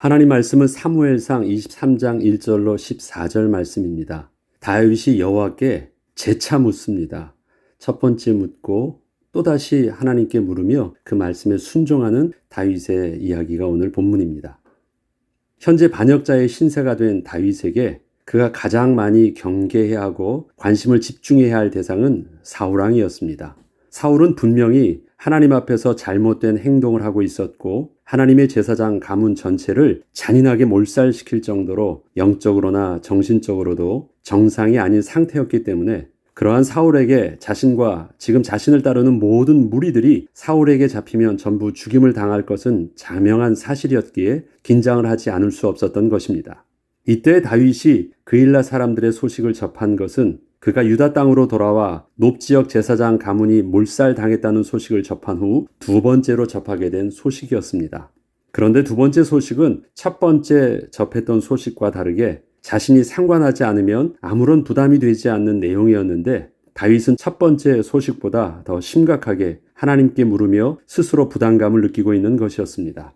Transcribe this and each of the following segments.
하나님 말씀은 사무엘상 23장 1절로 14절 말씀입니다. 다윗이 여호와께 재차 묻습니다. 첫 번째 묻고 또다시 하나님께 물으며 그 말씀에 순종하는 다윗의 이야기가 오늘 본문입니다. 현재 반역자의 신세가 된 다윗에게 그가 가장 많이 경계해야 하고 관심을 집중해야 할 대상은 사울왕이었습니다. 사울은 분명히 하나님 앞에서 잘못된 행동을 하고 있었고 하나님의 제사장 가문 전체를 잔인하게 몰살시킬 정도로 영적으로나 정신적으로도 정상이 아닌 상태였기 때문에 그러한 사울에게 자신과 지금 자신을 따르는 모든 무리들이 사울에게 잡히면 전부 죽임을 당할 것은 자명한 사실이었기에 긴장을 하지 않을 수 없었던 것입니다. 이때 다윗이 그일라 사람들의 소식을 접한 것은 그가 유다 땅으로 돌아와 높지역 제사장 가문이 몰살당했다는 소식을 접한 후 두 번째로 접하게 된 소식이었습니다. 그런데 두 번째 소식은 첫 번째 접했던 소식과 다르게 자신이 상관하지 않으면 아무런 부담이 되지 않는 내용이었는데 다윗은 첫 번째 소식보다 더 심각하게 하나님께 물으며 스스로 부담감을 느끼고 있는 것이었습니다.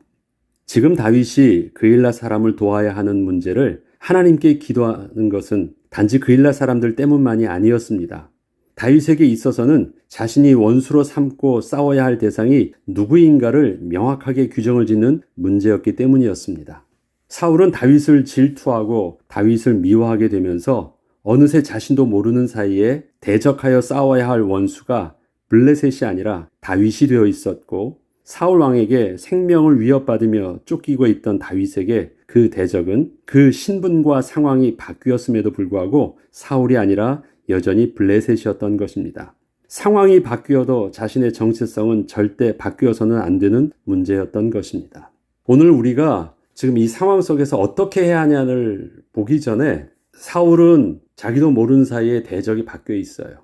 지금 다윗이 그일라 사람을 도와야 하는 문제를 하나님께 기도하는 것은 단지 그일라 사람들 때문만이 아니었습니다. 다윗에게 있어서는 자신이 원수로 삼고 싸워야 할 대상이 누구인가를 명확하게 규정을 짓는 문제였기 때문이었습니다. 사울은 다윗을 질투하고 다윗을 미워하게 되면서 어느새 자신도 모르는 사이에 대적하여 싸워야 할 원수가 블레셋이 아니라 다윗이 되어 있었고 사울 왕에게 생명을 위협받으며 쫓기고 있던 다윗에게 그 대적은 그 신분과 상황이 바뀌었음에도 불구하고 사울이 아니라 여전히 블레셋이었던 것입니다. 상황이 바뀌어도 자신의 정체성은 절대 바뀌어서는 안 되는 문제였던 것입니다. 오늘 우리가 지금 이 상황 속에서 어떻게 해야 하냐를 보기 전에 사울은 자기도 모르는 사이에 대적이 바뀌어 있어요.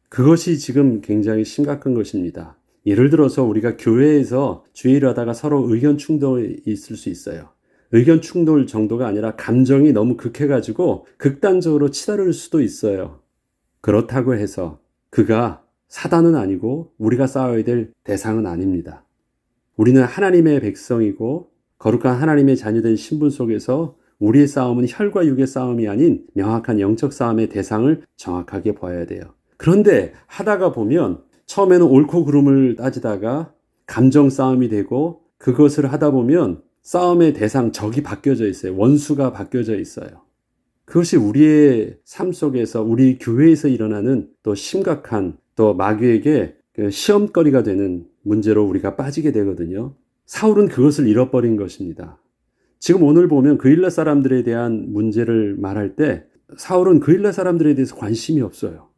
그것이 지금 굉장히 심각한 것입니다. 예를 들어서 우리가 교회에서 주의를 하다가 서로 의견 충돌이 있을 수 있어요. 의견 충돌 정도가 아니라 감정이 너무 극해가지고 극단적으로 치달을 수도 있어요. 그렇다고 해서 그가 사단은 아니고 우리가 싸워야 될 대상은 아닙니다. 우리는 하나님의 백성이고 거룩한 하나님의 자녀된 신분 속에서 우리의 싸움은 혈과 육의 싸움이 아닌 명확한 영적 싸움의 대상을 정확하게 봐야 돼요. 그런데 하다가 보면 처음에는 옳고 그름을 따지다가 감정 싸움이 되고 그것을 하다 보면 싸움의 대상 적이 바뀌어져 있어요. 원수가 바뀌어져 있어요. 그것이 우리의 삶 속에서 우리 교회에서 일어나는 또 심각한 또 마귀에게 시험거리가 되는 문제로 우리가 빠지게 되거든요. 사울은 그것을 잃어버린 것입니다. 지금 오늘 보면 그일라 사람들에 대한 문제를 말할 때 사울은 그일라 사람들에 대해서 관심이 없어요.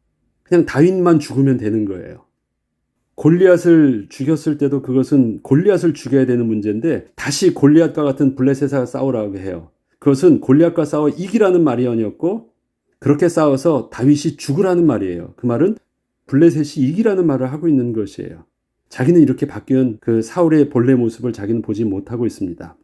그냥 다윗만 죽으면 되는 거예요. 골리앗을 죽였을 때도 그것은 골리앗을 죽여야 되는 문제인데 다시 골리앗과 같은 블레셋과 싸우라고 해요. 그것은 골리앗과 싸워 이기라는 말이 아니었고 그렇게 싸워서 다윗이 죽으라는 말이에요. 그 말은 블레셋이 이기라는 말을 하고 있는 것이에요. 자기는 이렇게 바뀐 그 사울의 본래 모습을 자기는 보지 못하고 있습니다.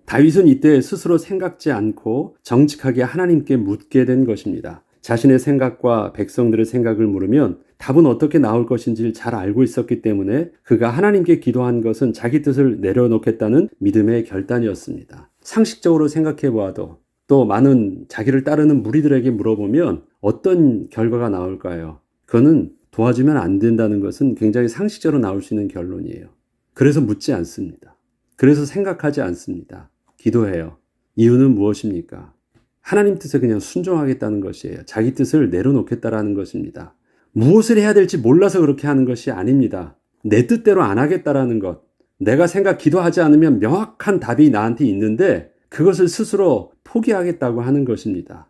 다윗은 이때 스스로 생각지 않고 정직하게 하나님께 묻게 된 것입니다. 자신의 생각과 백성들의 생각을 물으면 답은 어떻게 나올 것인지를 잘 알고 있었기 때문에 그가 하나님께 기도한 것은 자기 뜻을 내려놓겠다는 믿음의 결단이었습니다. 상식적으로 생각해 보아도 또 많은 자기를 따르는 무리들에게 물어보면 어떤 결과가 나올까요? 그거는 도와주면 안 된다는 것은 굉장히 상식적으로 나올 수 있는 결론이에요. 그래서 묻지 않습니다. 그래서 생각하지 않습니다. 기도해요. 이유는 무엇입니까? 하나님 뜻에 그냥 순종하겠다는 것이에요. 자기 뜻을 내려놓겠다라는 것입니다. 무엇을 해야 될지 몰라서 그렇게 하는 것이 아닙니다. 내 뜻대로 안 하겠다라는 것. 내가 기도하지 않으면 명확한 답이 나한테 있는데 그것을 스스로 포기하겠다고 하는 것입니다.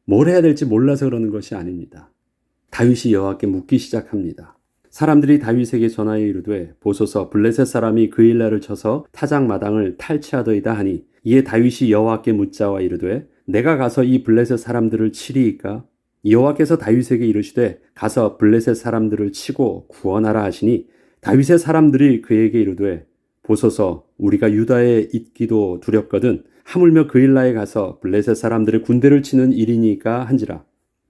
뭘 해야 될지 몰라서 그러는 것이 아닙니다. 다윗이 여호와께 묻기 시작합니다. 사람들이 다윗에게 전하여 이르되 보소서 블레셋 사람이 그일라를 쳐서 타작 마당을 탈취하더이다 하니 이에 다윗이 여호와께 묻자와 이르되 내가 가서 이 블레셋 사람들을 치리이까? 여호와께서 다윗에게 이르시되 가서 블레셋 사람들을 치고 구원하라 하시니 다윗의 사람들이 그에게 이르되 보소서 우리가 유다에 있기도 두렵거든 하물며 그일라에 가서 블레셋 사람들의 군대를 치는 일이니까 한지라.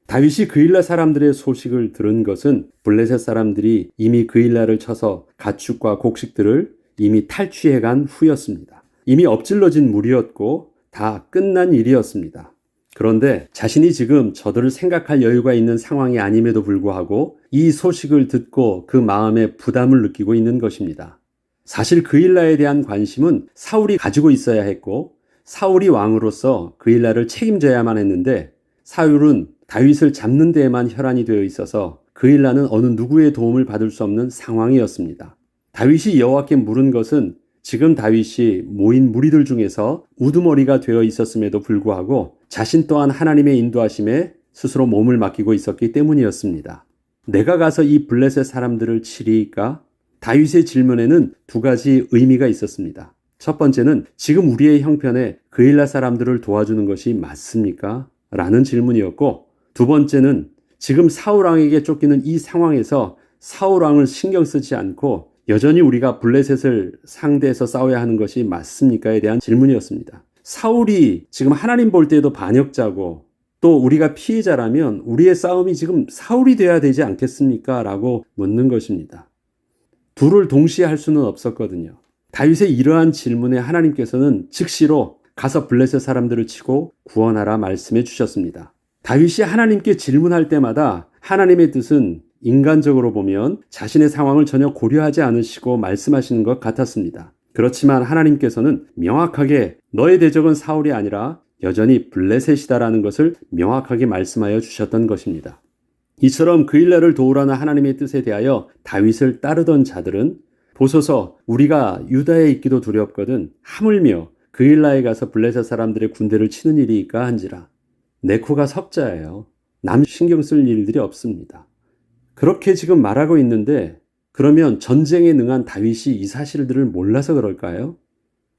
다윗이 그일라 사람들의 소식을 들은 것은 블레셋 사람들이 이미 그일라를 쳐서 가축과 곡식들을 이미 탈취해간 후였습니다. 이미 엎질러진 물이었고 다 끝난 일이었습니다. 그런데 자신이 지금 저들을 생각할 여유가 있는 상황이 아님에도 불구하고 이 소식을 듣고 그 마음에 부담을 느끼고 있는 것입니다. 사실 그일라에 대한 관심은 사울이 가지고 있어야 했고 사울이 왕으로서 그일라를 책임져야만 했는데 사울은 다윗을 잡는 데에만 혈안이 되어 있어서 그일라는 어느 누구의 도움을 받을 수 없는 상황이었습니다. 다윗이 여호와께 물은 것은 지금 다윗이 모인 무리들 중에서 우두머리가 되어 있었음에도 불구하고 자신 또한 하나님의 인도하심에 스스로 몸을 맡기고 있었기 때문이었습니다. 내가 가서 이 블레셋 사람들을 치리이까? 다윗의 질문에는 두 가지 의미가 있었습니다. 첫 번째는 지금 우리의 형편에 그일라 사람들을 도와주는 것이 맞습니까? 라는 질문이었고, 두 번째는 지금 사울왕에게 쫓기는 이 상황에서 사울왕을 신경 쓰지 않고 여전히 우리가 블레셋을 상대해서 싸워야 하는 것이 맞습니까에 대한 질문이었습니다. 사울이 지금 하나님 볼 때에도 반역자고 또 우리가 피해자라면 우리의 싸움이 지금 사울이 돼야 되지 않겠습니까? 라고 묻는 것입니다. 둘을 동시에 할 수는 없었거든요. 다윗의 이러한 질문에 하나님께서는 즉시로 가서 블레셋 사람들을 치고 구원하라 말씀해 주셨습니다. 다윗이 하나님께 질문할 때마다 하나님의 뜻은 인간적으로 보면 자신의 상황을 전혀 고려하지 않으시고 말씀하시는 것 같았습니다. 그렇지만 하나님께서는 명확하게 너의 대적은 사울이 아니라 여전히 블레셋이다라는 것을 명확하게 말씀하여 주셨던 것입니다. 이처럼 그일라를 도우라는 하나님의 뜻에 대하여 다윗을 따르던 자들은 보소서 우리가 유다에 있기도 두렵거든 하물며 그일라에 가서 블레셋 사람들의 군대를 치는 일이니까 한지라. 내 코가 석자예요. 남 신경 쓸 일들이 없습니다. 그렇게 지금 말하고 있는데 그러면 전쟁에 능한 다윗이 이 사실들을 몰라서 그럴까요?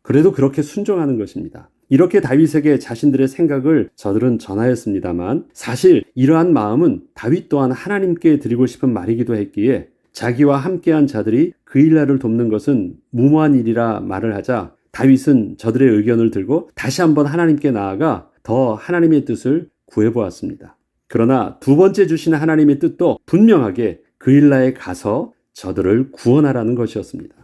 그래도 그렇게 순종하는 것입니다. 이렇게 다윗에게 자신들의 생각을 저들은 전하였습니다만 사실 이러한 마음은 다윗 또한 하나님께 드리고 싶은 말이기도 했기에 자기와 함께한 자들이 그일라를 돕는 것은 무모한 일이라 말을 하자 다윗은 저들의 의견을 들고 다시 한번 하나님께 나아가 더 하나님의 뜻을 구해보았습니다. 그러나 두 번째 주신 하나님의 뜻도 분명하게 그일라에 가서 저들을 구원하라는 것이었습니다.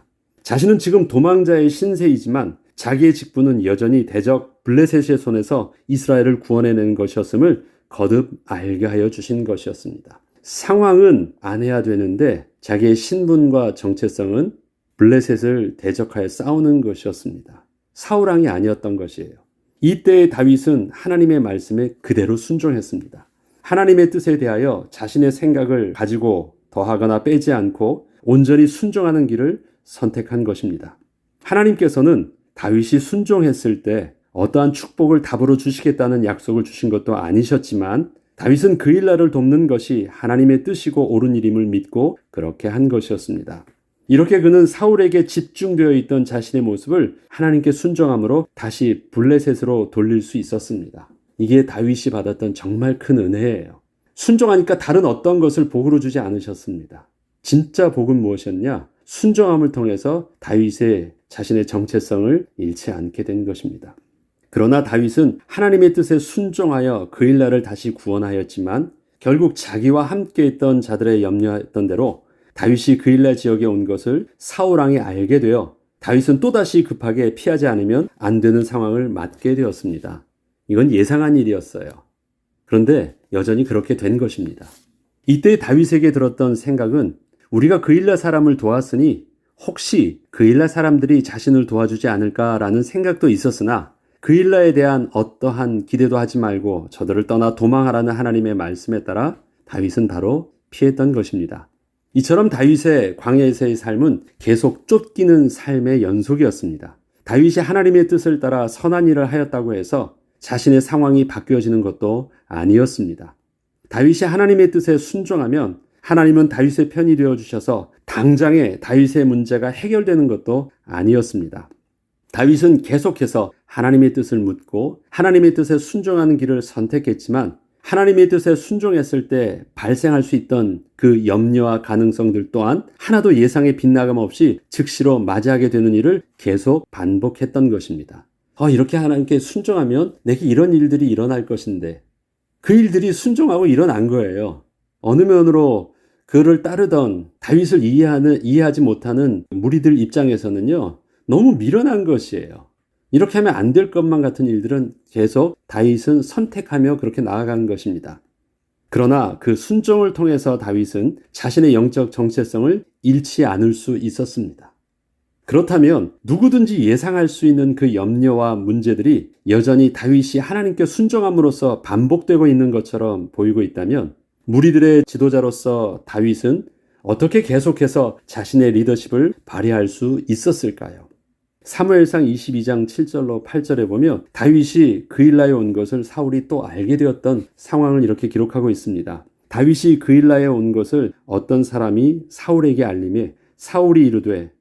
자신은 지금 도망자의 신세이지만 자기의 직분은 여전히 대적 블레셋의 손에서 이스라엘을 구원해내는 것이었음을 거듭 알게 하여 주신 것이었습니다. 상황은 안 해야 되는데 자기의 신분과 정체성은 블레셋을 대적하여 싸우는 것이었습니다. 사울왕이 아니었던 것이에요. 이때의 다윗은 하나님의 말씀에 그대로 순종했습니다. 하나님의 뜻에 대하여 자신의 생각을 가지고 더하거나 빼지 않고 온전히 순종하는 길을 선택한 것입니다. 하나님께서는 다윗이 순종했을 때 어떠한 축복을 답으로 주시겠다는 약속을 주신 것도 아니셨지만 다윗은 그일라를 돕는 것이 하나님의 뜻이고 옳은 일임을 믿고 그렇게 한 것이었습니다. 이렇게 그는 사울에게 집중되어 있던 자신의 모습을 하나님께 순종함으로 다시 블레셋으로 돌릴 수 있었습니다. 이게 다윗이 받았던 정말 큰 은혜예요. 순종하니까 다른 어떤 것을 복으로 주지 않으셨습니다. 진짜 복은 무엇이었냐? 순종함을 통해서 다윗의 자신의 정체성을 잃지 않게 된 것입니다. 그러나 다윗은 하나님의 뜻에 순종하여 그일라를 다시 구원하였지만 결국 자기와 함께 있던 자들의 염려했던 대로 다윗이 그일라 지역에 온 것을 사울왕이 알게 되어 다윗은 또다시 급하게 피하지 않으면 안 되는 상황을 맞게 되었습니다. 이건 예상한 일이었어요. 그런데 여전히 그렇게 된 것입니다. 이때 다윗에게 들었던 생각은 우리가 그일라 사람을 도왔으니 혹시 그일라 사람들이 자신을 도와주지 않을까라는 생각도 있었으나 그일라에 대한 어떠한 기대도 하지 말고 저들을 떠나 도망하라는 하나님의 말씀에 따라 다윗은 바로 피했던 것입니다. 이처럼 다윗의 광야에서의 삶은 계속 쫓기는 삶의 연속이었습니다. 다윗이 하나님의 뜻을 따라 선한 일을 하였다고 해서 자신의 상황이 바뀌어지는 것도 아니었습니다. 다윗이 하나님의 뜻에 순종하면 하나님은 다윗의 편이 되어주셔서 당장에 다윗의 문제가 해결되는 것도 아니었습니다. 다윗은 계속해서 하나님의 뜻을 묻고 하나님의 뜻에 순종하는 길을 선택했지만 하나님의 뜻에 순종했을 때 발생할 수 있던 그 염려와 가능성들 또한 하나도 예상에 빗나감 없이 즉시로 맞이하게 되는 일을 계속 반복했던 것입니다. 이렇게 하나님께 순종하면 내게 이런 일들이 일어날 것인데 그 일들이 순종하고 일어난 거예요. 어느 면으로 그를 따르던 다윗을 이해하지 못하는 무리들 입장에서는요, 너무 미련한 것이에요. 이렇게 하면 안 될 것만 같은 일들은 계속 다윗은 선택하며 그렇게 나아간 것입니다. 그러나 그 순종을 통해서 다윗은 자신의 영적 정체성을 잃지 않을 수 있었습니다. 그렇다면 누구든지 예상할 수 있는 그 염려와 문제들이 여전히 다윗이 하나님께 순종함으로써 반복되고 있는 것처럼 보이고 있다면 무리들의 지도자로서 다윗은 어떻게 계속해서 자신의 리더십을 발휘할 수 있었을까요? 사무엘상 22장 7절로 8절에 보면 다윗이 그일라에 온 것을 사울이 또 알게 되었던 상황을 이렇게 기록하고 있습니다. 다윗이 그일라에 온 것을 어떤 사람이 사울에게 알림해 사울이 이르되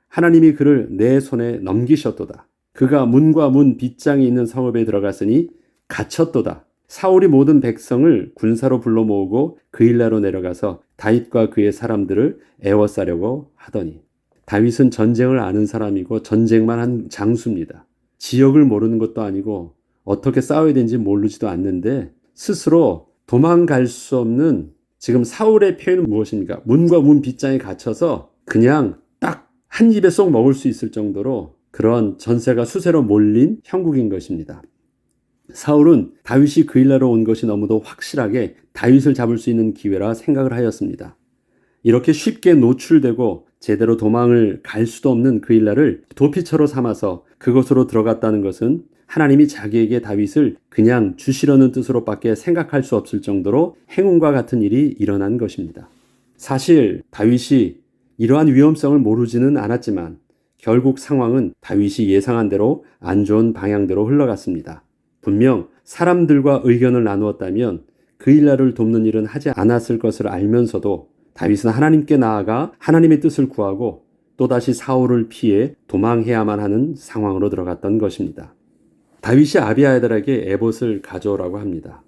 하나님이 그를 내 손에 넘기셨도다. 그가 문과 문 빗장이 있는 성읍에 들어갔으니 갇혔도다. 사울이 모든 백성을 군사로 불러 모으고 그일라로 내려가서 다윗과 그의 사람들을 애워싸려고 하더니 다윗은 전쟁을 아는 사람이고 전쟁만 한 장수입니다. 지역을 모르는 것도 아니고 어떻게 싸워야 되는지 모르지도 않는데 스스로 도망갈 수 없는 지금 사울의 표현은 무엇입니까? 문과 문 빗장에 갇혀서 그냥 딱 한 입에 쏙 먹을 수 있을 정도로 그런 전세가 수세로 몰린 형국인 것입니다. 사울은 다윗이 그일라로 온 것이 너무도 확실하게 다윗을 잡을 수 있는 기회라 생각을 하였습니다. 이렇게 쉽게 노출되고 제대로 도망을 갈 수도 없는 그일라를 도피처로 삼아서 그곳으로 들어갔다는 것은 하나님이 자기에게 다윗을 그냥 주시려는 뜻으로밖에 생각할 수 없을 정도로 행운과 같은 일이 일어난 것입니다. 사실 다윗이 이러한 위험성을 모르지는 않았지만 결국 상황은 다윗이 예상한 대로 안 좋은 방향대로 흘러갔습니다. 분명 사람들과 의견을 나누었다면 그일라를 돕는 일은 하지 않았을 것을 알면서도 다윗은 하나님께 나아가 하나님의 뜻을 구하고 또다시 사울을 피해 도망해야만 하는 상황으로 들어갔던 것입니다. 다윗이 아비아달에게 에봇을 가져오라고 합니다.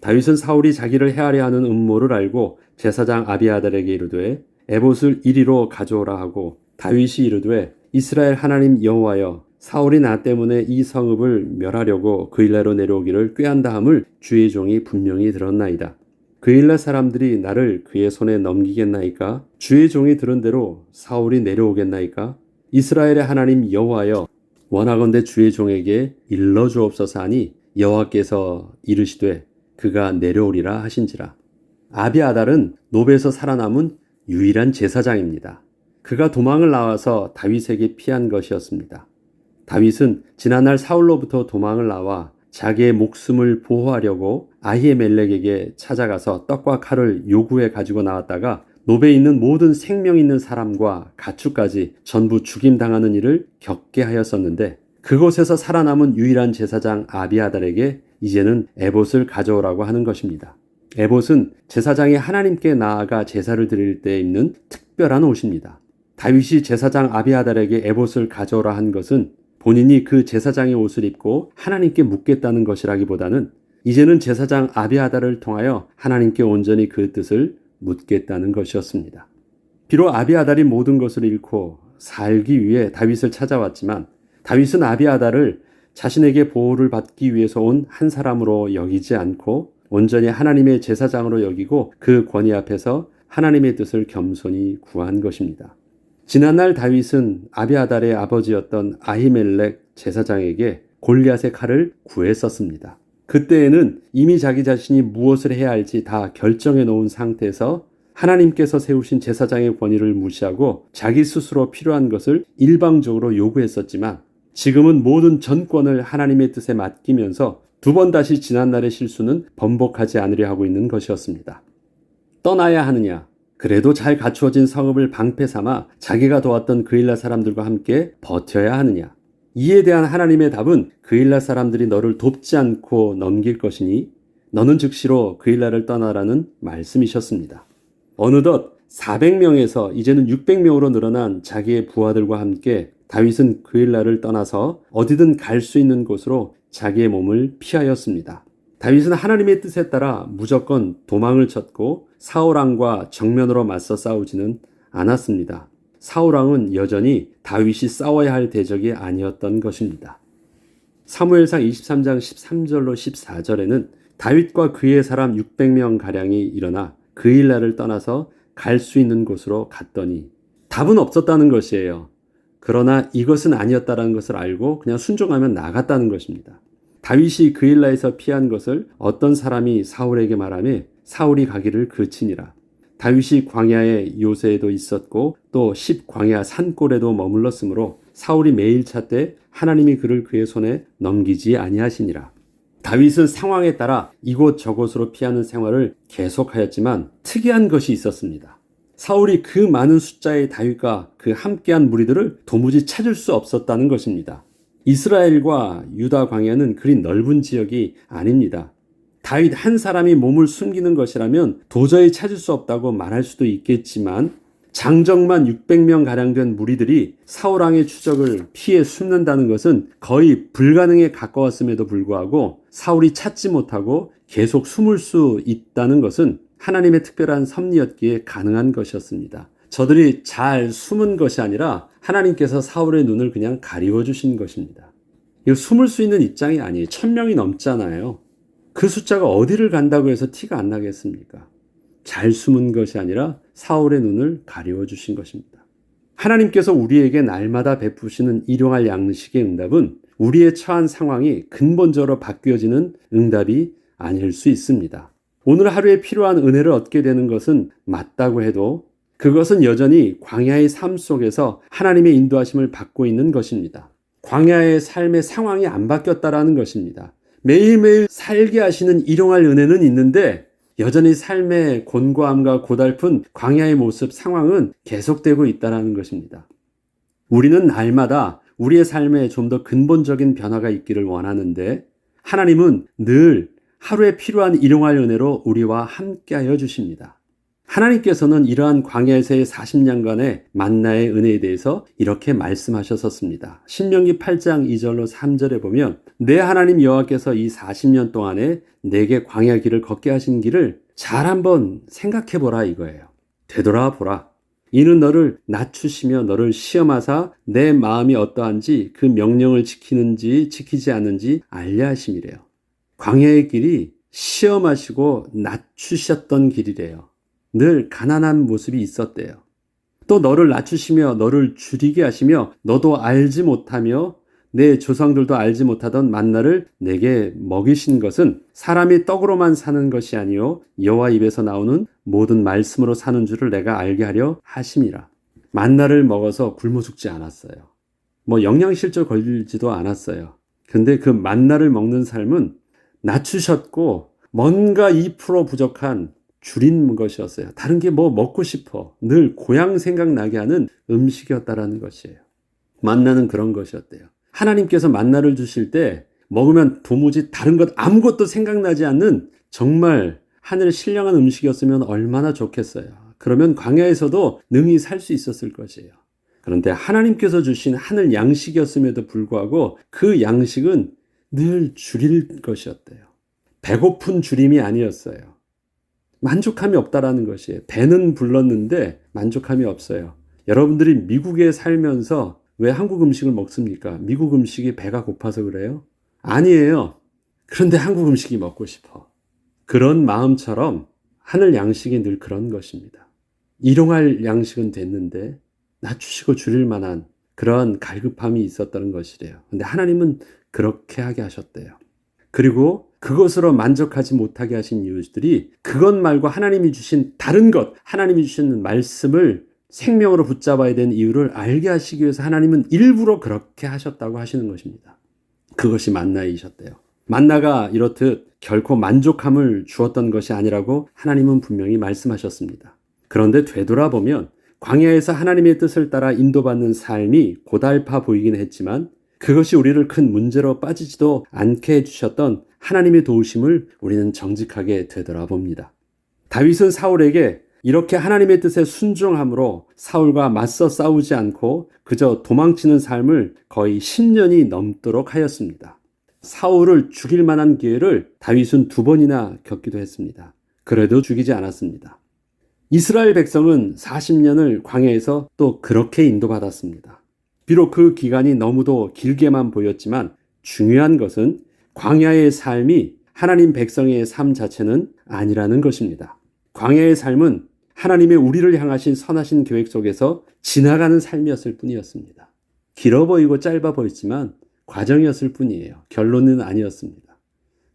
다윗은 사울이 자기를 해하려 하는 음모를 알고 제사장 아비아달에게 이르되 에봇을 이리로 가져오라 하고 다윗이 이르되 이스라엘 하나님 여호와여 사울이 나 때문에 이 성읍을 멸하려고 그일라로 내려오기를 꾀한다 함을 주의 종이 분명히 들었나이다. 그일라 사람들이 나를 그의 손에 넘기겠나이까? 주의 종이 들은 대로 사울이 내려오겠나이까? 이스라엘의 하나님 여호와여 원하건대 주의 종에게 일러주옵소서 하니 여호와께서 이르시되 그가 내려오리라 하신지라. 아비아달은 노베에서 살아남은 유일한 제사장입니다. 그가 도망을 나와서 다윗에게 피한 것이었습니다. 다윗은 지난날 사울로부터 도망을 나와 자기의 목숨을 보호하려고 아히멜렉에게 찾아가서 떡과 칼을 요구해 가지고 나왔다가 노베에 있는 모든 생명 있는 사람과 가축까지 전부 죽임당하는 일을 겪게 하였었는데 그곳에서 살아남은 유일한 제사장 아비아달에게 이제는 에봇을 가져오라고 하는 것입니다. 에봇은 제사장이 하나님께 나아가 제사를 드릴 때 입는 특별한 옷입니다. 다윗이 제사장 아비아달에게 에봇을 가져오라 한 것은 본인이 그 제사장의 옷을 입고 하나님께 묻겠다는 것이라기보다는 이제는 제사장 아비아달을 통하여 하나님께 온전히 그 뜻을 묻겠다는 것이었습니다. 비록 아비아달이 모든 것을 잃고 살기 위해 다윗을 찾아왔지만 다윗은 아비아달을 자신에게 보호를 받기 위해서 온 한 사람으로 여기지 않고 온전히 하나님의 제사장으로 여기고 그 권위 앞에서 하나님의 뜻을 겸손히 구한 것입니다. 지난날 다윗은 아비아달의 아버지였던 아히멜렉 제사장에게 골리앗의 칼을 구했었습니다. 그때에는 이미 자기 자신이 무엇을 해야 할지 다 결정해 놓은 상태에서 하나님께서 세우신 제사장의 권위를 무시하고 자기 스스로 필요한 것을 일방적으로 요구했었지만 지금은 모든 전권을 하나님의 뜻에 맡기면서 두 번 다시 지난날의 실수는 번복하지 않으려 하고 있는 것이었습니다. 떠나야 하느냐? 그래도 잘 갖추어진 성읍을 방패 삼아 자기가 도왔던 그일라 사람들과 함께 버텨야 하느냐? 이에 대한 하나님의 답은 그일라 사람들이 너를 돕지 않고 넘길 것이니 너는 즉시로 그일라를 떠나라는 말씀이셨습니다. 어느덧 400명에서 이제는 600명으로 늘어난 자기의 부하들과 함께 다윗은 그일라를 떠나서 어디든 갈 수 있는 곳으로 자기의 몸을 피하였습니다. 다윗은 하나님의 뜻에 따라 무조건 도망을 쳤고 사울왕과 정면으로 맞서 싸우지는 않았습니다. 사울왕은 여전히 다윗이 싸워야 할 대적이 아니었던 것입니다. 사무엘상 23장 13절로 14절에는 다윗과 그의 사람 600명가량이 일어나 그일라를 떠나서 갈 수 있는 곳으로 갔더니 답은 없었다는 것이에요. 그러나 이것은 아니었다는 것을 알고 그냥 순종하면 나갔다는 것입니다. 다윗이 그일라에서 피한 것을 어떤 사람이 사울에게 말하며 사울이 가기를 그치니라. 다윗이 광야의 요새에도 있었고 또 십광야 산골에도 머물렀으므로 사울이 매일 찾되 하나님이 그를 그의 손에 넘기지 아니하시니라. 다윗은 상황에 따라 이곳저곳으로 피하는 생활을 계속하였지만 특이한 것이 있었습니다. 사울이 그 많은 숫자의 다윗과 그 함께한 무리들을 도무지 찾을 수 없었다는 것입니다. 이스라엘과 유다 광야는 그리 넓은 지역이 아닙니다. 다윗 한 사람이 몸을 숨기는 것이라면 도저히 찾을 수 없다고 말할 수도 있겠지만 장정만 600명가량 된 무리들이 사울왕의 추적을 피해 숨는다는 것은 거의 불가능에 가까웠음에도 불구하고 사울이 찾지 못하고 계속 숨을 수 있다는 것은 하나님의 특별한 섭리였기에 가능한 것이었습니다. 저들이 잘 숨은 것이 아니라 하나님께서 사울의 눈을 그냥 가리워 주신 것입니다. 이거 숨을 수 있는 입장이 아니에요. 1000명이 넘잖아요. 그 숫자가 어디를 간다고 해서 티가 안 나겠습니까? 잘 숨은 것이 아니라 사울의 눈을 가리워 주신 것입니다. 하나님께서 우리에게 날마다 베푸시는 일용할 양식의 응답은 우리의 처한 상황이 근본적으로 바뀌어지는 응답이 아닐 수 있습니다. 오늘 하루에 필요한 은혜를 얻게 되는 것은 맞다고 해도 그것은 여전히 광야의 삶 속에서 하나님의 인도하심을 받고 있는 것입니다. 광야의 삶의 상황이 안 바뀌었다라는 것입니다. 매일매일 살게 하시는 일용할 은혜는 있는데 여전히 삶의 곤고함과 고달픈 광야의 모습, 상황은 계속되고 있다는 것입니다. 우리는 날마다 우리의 삶에 좀 더 근본적인 변화가 있기를 원하는데 하나님은 늘 하루에 필요한 일용할 은혜로 우리와 함께하여 주십니다. 하나님께서는 이러한 광야에서의 40년간의 만나의 은혜에 대해서 이렇게 말씀하셨었습니다. 신명기 8장 2절로 3절에 보면 내 하나님 여호와께서 이 40년 동안에 내게 광야 길을 걷게 하신 길을 잘 한번 생각해 보라 이거예요. 되돌아보라. 이는 너를 낮추시며 너를 시험하사 내 마음이 어떠한지 그 명령을 지키는지 지키지 않는지 알려 하심이래요. 광야의 길이 시험하시고 낮추셨던 길이래요. 늘 가난한 모습이 있었대요. 또 너를 낮추시며 너를 줄이게 하시며 너도 알지 못하며 내 조상들도 알지 못하던 만나를 내게 먹이신 것은 사람이 떡으로만 사는 것이 아니요 여호와 입에서 나오는 모든 말씀으로 사는 줄을 내가 알게 하려 하심이라. 만나를 먹어서 굶어 죽지 않았어요. 영양실조 걸리지도 않았어요. 근데 그 만나를 먹는 삶은 낮추셨고 뭔가 2% 부족한 줄인 것이었어요. 다른 게 먹고 싶어. 늘 고향 생각나게 하는 음식이었다라는 것이에요. 만나는 그런 것이었대요. 하나님께서 만나를 주실 때 먹으면 도무지 다른 것 아무것도 생각나지 않는 정말 하늘 신령한 음식이었으면 얼마나 좋겠어요. 그러면 광야에서도 능히 살 수 있었을 것이에요. 그런데 하나님께서 주신 하늘 양식이었음에도 불구하고 그 양식은 늘 줄일 것이었대요. 배고픈 줄임이 아니었어요. 만족함이 없다라는 것이에요. 배는 불렀는데 만족함이 없어요. 여러분들이 미국에 살면서 왜 한국 음식을 먹습니까? 미국 음식이 배가 고파서 그래요? 아니에요. 그런데 한국 음식이 먹고 싶어. 그런 마음처럼 하늘 양식이 늘 그런 것입니다. 일용할 양식은 됐는데 낮추시고 줄일 만한 그런 갈급함이 있었다는 것이래요. 근데 하나님은 그렇게 하게 하셨대요. 그리고 그것으로 만족하지 못하게 하신 이유들이 그것 말고 하나님이 주신 다른 것, 하나님이 주신 말씀을 생명으로 붙잡아야 되는 이유를 알게 하시기 위해서 하나님은 일부러 그렇게 하셨다고 하시는 것입니다. 그것이 만나이셨대요. 만나가 이렇듯 결코 만족함을 주었던 것이 아니라고 하나님은 분명히 말씀하셨습니다. 그런데 되돌아보면 광야에서 하나님의 뜻을 따라 인도받는 삶이 고달파 보이긴 했지만 그것이 우리를 큰 문제로 빠지지도 않게 해주셨던 하나님의 도우심을 우리는 정직하게 되돌아봅니다. 다윗은 사울에게 이렇게 하나님의 뜻에 순종함으로 사울과 맞서 싸우지 않고 그저 도망치는 삶을 거의 10년이 넘도록 하였습니다. 사울을 죽일 만한 기회를 다윗은 2번이나 겪기도 했습니다. 그래도 죽이지 않았습니다. 이스라엘 백성은 40년을 광야에서 또 그렇게 인도받았습니다. 비록 그 기간이 너무도 길게만 보였지만 중요한 것은 광야의 삶이 하나님 백성의 삶 자체는 아니라는 것입니다. 광야의 삶은 하나님의 우리를 향하신 선하신 계획 속에서 지나가는 삶이었을 뿐이었습니다. 길어 보이고 짧아 보였지만 과정이었을 뿐이에요. 결론은 아니었습니다.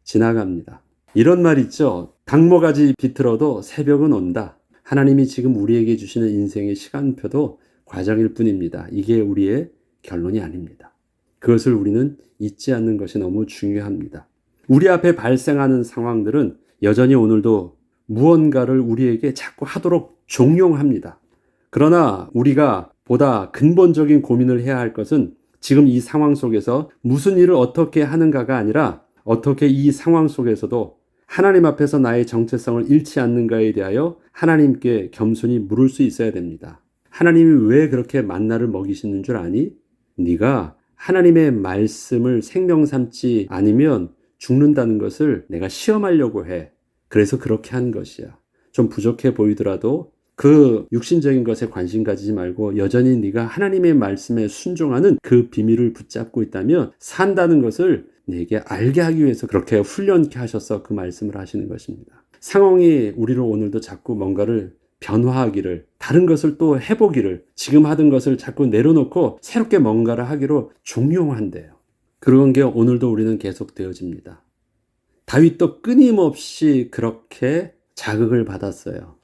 지나갑니다. 이런 말 있죠. 당모가지 비틀어도 새벽은 온다. 하나님이 지금 우리에게 주시는 인생의 시간표도 과정일 뿐입니다. 이게 우리의 결론이 아닙니다. 그것을 우리는 잊지 않는 것이 너무 중요합니다. 우리 앞에 발생하는 상황들은 여전히 오늘도 무언가를 우리에게 자꾸 하도록 종용합니다. 그러나 우리가 보다 근본적인 고민을 해야 할 것은 지금 이 상황 속에서 무슨 일을 어떻게 하는가가 아니라 어떻게 이 상황 속에서도 하나님 앞에서 나의 정체성을 잃지 않는가에 대하여 하나님께 겸손히 물을 수 있어야 됩니다. 하나님이 왜 그렇게 만나를 먹이시는 줄 아니? 네가 하나님의 말씀을 생명 삼지 않으면 죽는다는 것을 내가 시험하려고 해. 그래서 그렇게 한 것이야. 좀 부족해 보이더라도 그 육신적인 것에 관심 가지지 말고 여전히 네가 하나님의 말씀에 순종하는 그 비밀을 붙잡고 있다면 산다는 것을 내게 알게 하기 위해서 그렇게 훈련케 하셔서 그 말씀을 하시는 것입니다. 상황이 우리를 오늘도 자꾸 뭔가를 변화하기를, 다른 것을 또 해보기를, 지금 하던 것을 자꾸 내려놓고 새롭게 뭔가를 하기로 종용한대요. 그런 게 오늘도 우리는 계속 되어집니다. 다윗도 끊임없이 그렇게 자극을 받았어요.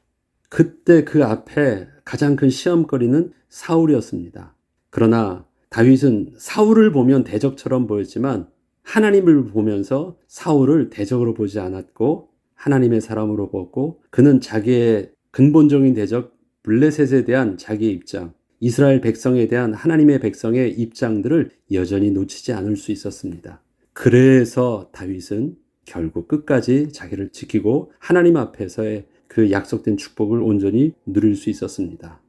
그때 그 앞에 가장 큰 시험거리는 사울이었습니다. 그러나 다윗은 사울을 보면 대적처럼 보였지만 하나님을 보면서 사울을 대적으로 보지 않았고 하나님의 사람으로 보고, 그는 자기의 근본적인 대적 블레셋에 대한 자기의 입장, 이스라엘 백성에 대한 하나님의 백성의 입장들을 여전히 놓치지 않을 수 있었습니다. 그래서 다윗은 결국 끝까지 자기를 지키고 하나님 앞에서의 그 약속된 축복을 온전히 누릴 수 있었습니다.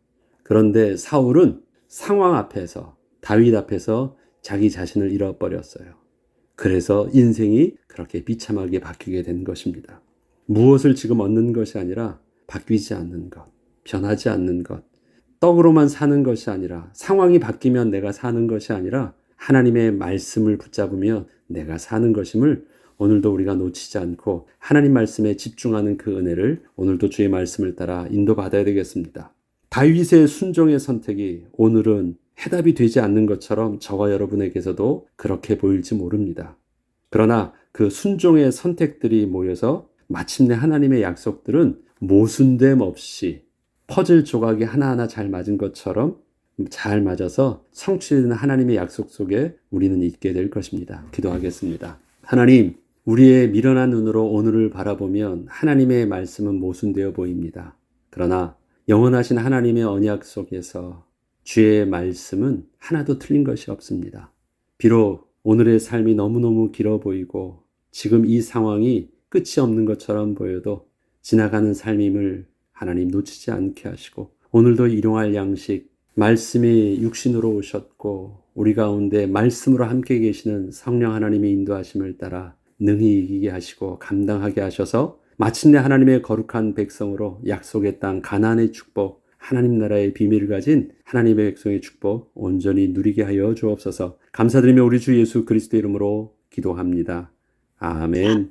그런데 사울은 상황 앞에서, 다윗 앞에서 자기 자신을 잃어버렸어요. 그래서 인생이 그렇게 비참하게 바뀌게 된 것입니다. 무엇을 지금 얻는 것이 아니라 바뀌지 않는 것, 변하지 않는 것, 떡으로만 사는 것이 아니라, 상황이 바뀌면 내가 사는 것이 아니라 하나님의 말씀을 붙잡으며 내가 사는 것임을 오늘도 우리가 놓치지 않고 하나님 말씀에 집중하는 그 은혜를 오늘도 주의 말씀을 따라 인도받아야 되겠습니다. 다윗의 순종의 선택이 오늘은 해답이 되지 않는 것처럼 저와 여러분에게서도 그렇게 보일지 모릅니다. 그러나 그 순종의 선택들이 모여서 마침내 하나님의 약속들은 모순됨 없이 퍼즐 조각이 하나하나 잘 맞은 것처럼 잘 맞아서 성취되는 하나님의 약속 속에 우리는 있게 될 것입니다. 기도하겠습니다. 하나님, 우리의 미련한 눈으로 오늘을 바라보면 하나님의 말씀은 모순되어 보입니다. 그러나 영원하신 하나님의 언약 속에서 주의 말씀은 하나도 틀린 것이 없습니다. 비록 오늘의 삶이 너무너무 길어 보이고 지금 이 상황이 끝이 없는 것처럼 보여도 지나가는 삶임을 하나님 놓치지 않게 하시고, 오늘도 일용할 양식, 말씀이 육신으로 오셨고 우리 가운데 말씀으로 함께 계시는 성령 하나님의 인도하심을 따라 능히 이기게 하시고 감당하게 하셔서 마침내 하나님의 거룩한 백성으로 약속의 땅 가나안의 축복, 하나님 나라의 비밀을 가진 하나님의 백성의 축복 온전히 누리게 하여 주옵소서. 감사드리며 우리 주 예수 그리스도 이름으로 기도합니다. 아멘.